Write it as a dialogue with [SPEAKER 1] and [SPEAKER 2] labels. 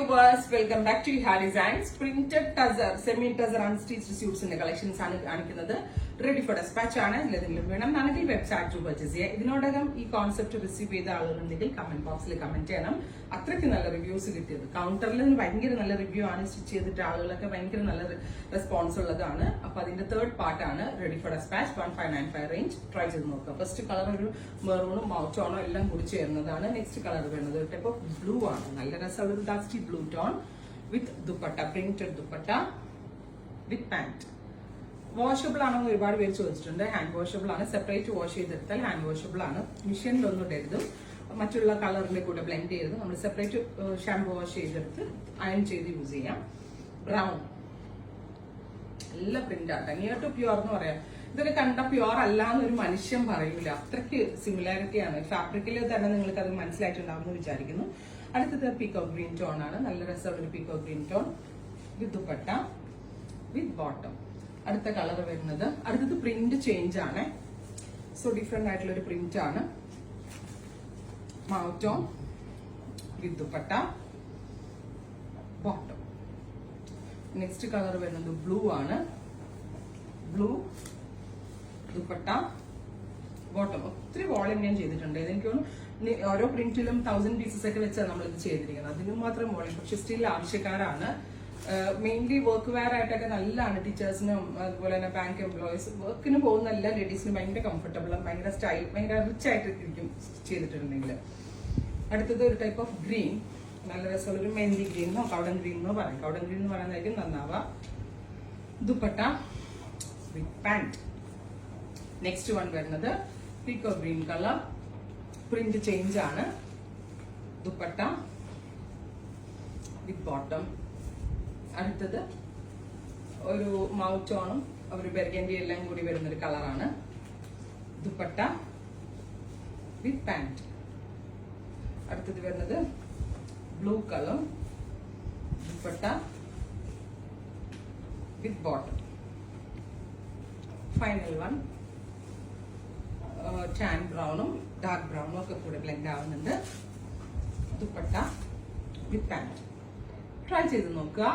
[SPEAKER 1] viewers, welcome back to Iha Designs. Printed tazzer, semi tazzer unstitched suits in the collections ആണ് ready for dispatch ആണ്. ഇതിലെന്തെങ്കിലും വേണം നാണെങ്കിൽ website through purchase ചെയ്യാം. ഇതിനോടകം ഈ concept receive ചെയ്ത ആളുകളുണ്ടെങ്കിൽ കമന്റ് ബോക്സിൽ കമന്റ് ചെയ്യണം. അത്രയ്ക്ക് നല്ല റിവ്യൂസ് കിട്ടിയത്. കൗണ്ടറിൽ നിന്ന് ഭയങ്കര നല്ല റിവ്യൂ ആണ്. സ്റ്റിച്ച് ചെയ്തിട്ട് ആളുകളൊക്കെ ഭയങ്കര നല്ല റെസ്പോൺസ് ഉള്ളതാണ്. അപ്പൊ അതിന്റെ തേർഡ് പാർട്ടാണ് ready for dispatch 1595 range. Try ചെയ്ത് നോക്കുക. ഫസ്റ്റ് കളർ ഒരു മെറൂണും മൗട്ടോണും എല്ലാം കൂടി ചേർന്നതാണ്. നെക്സ്റ്റ് കളർ വരുന്നത് ഒരു ടൈപ്പ് ഓഫ് ബ്ലൂ ആണ്. നല്ല രസമുള്ള ഒരു dusty blue tone with dupatta, printed dupatta with pant. Washable ആണെന്ന് ഒരുപാട് പേര് ചോദിച്ചിട്ടുണ്ട്. ഹാൻഡ് വാഷബിൾ ആണ്. സെപ്പറേറ്റ് വാഷ് ചെയ്തെടുത്താൽ ഹാൻഡ് വാഷബിൾ ആണ്. മെഷീനിലൊന്നും ഇടരുത്. മറ്റുള്ള കളറിന്റെ കൂടെ ബ്ലെൻഡ് ചെയ്ത് നമ്മൾ സെപ്പറേറ്റ് ഷാമ്പു വാഷ് ചെയ്തെടുത്ത് അയൺ ചെയ്ത് യൂസ് ചെയ്യാം. ബ്രൗൺ നല്ല പ്രിന്റ് ആട്ടെ. നിയർ ടു പ്യുവർ എന്ന് പറയാം. ഇതൊക്കെ കണ്ട പ്യുവർ അല്ല എന്നൊരു മനുഷ്യൻ പറയൂല. അത്രയ്ക്ക് സിമിലാരിറ്റി ആണ്. ഫാബ്രിക്കിൽ തന്നെ നിങ്ങൾക്ക് അത് മനസ്സിലായിട്ടുണ്ടാവും എന്ന് വിചാരിക്കുന്നു. അടുത്തത് പീക്കോ ഗ്രീൻ ടോൺ ആണ്. നല്ല രസമുള്ള പീക്കോ green tone with dupatta with bottom. അടുത്ത കളർ വരുന്നത് അടുത്തത് പ്രിന്റ് ചേഞ്ച് ആണ്. സോ ഡിഫറെന്റ് ആയിട്ടുള്ള ഒരു പ്രിന്റ് ആണ്. മൗട്ടോൺ വിത്ത് ദുപ്പട്ട ബോട്ടം. നെക്സ്റ്റ് കളർ വരുന്നത് ബ്ലൂ ആണ്. Blue dupatta bottom. ഒത്തിരി വോളിയം ഞാൻ ചെയ്തിട്ടുണ്ട്. എനിക്ക് തോന്നുന്നു ഓരോ പ്രിന്റിലും 1000 പീസസ് ഒക്കെ വെച്ചാണ് നമ്മൾ ഇത് ചെയ്തിരിക്കുന്നത്. അതിനും മാത്രം വോളിയം. പക്ഷെ സ്റ്റിൽ ആവശ്യക്കാരാണ്. മെയിൻലി വർക്ക് വെയർ ആയിട്ടൊക്കെ നല്ലതാണ്. ടീച്ചേഴ്സിനും അതുപോലെ തന്നെ ബാങ്ക് എംപ്ലോയീസ് വർക്കിന് പോകുന്ന എല്ലാ ലേഡീസിനും ഭയങ്കര കംഫർട്ടബിൾ, ഭയങ്കര സ്റ്റൈൽ, ഭയങ്കര റിച്ച് ആയിട്ട് ഇരിക്കും ചെയ്തിട്ടുണ്ടെങ്കിൽ. അടുത്തത് ഒരു ടൈപ്പ് ഓഫ് ഗ്രീൻ. നല്ല രസമുള്ള ഒരു മെഹന്തി ഗ്രീൻ എന്നോ കൗഡൻ ഗ്രീൻ എന്നോ പറയും. കൗഡൻ ഗ്രീൻ എന്ന് പറയുന്നതായിരിക്കും നന്നാവുക. Dupatta with pant. Next one വരുന്നത് peacock green colour. Print change ആണ്. Dupatta with bottom. അടുത്തത് ഒരു മൗട്ടോണും ഒരു ബെർഗൻഡി എല്ലാം കൂടി വരുന്നൊരു കളറാണ്. Dupatta with pant. അടുത്തത് വരുന്നത് blue colour dupatta with bottom. Final one tan ബ്രൗണും ഡാർക്ക് ബ്രൗണും ഒക്കെ കൂടെ ബ്ലെൻഡ് ആവുന്നുണ്ട്. Dupatta with pant. ട്രൈ ചെയ്ത് നോക്കുക.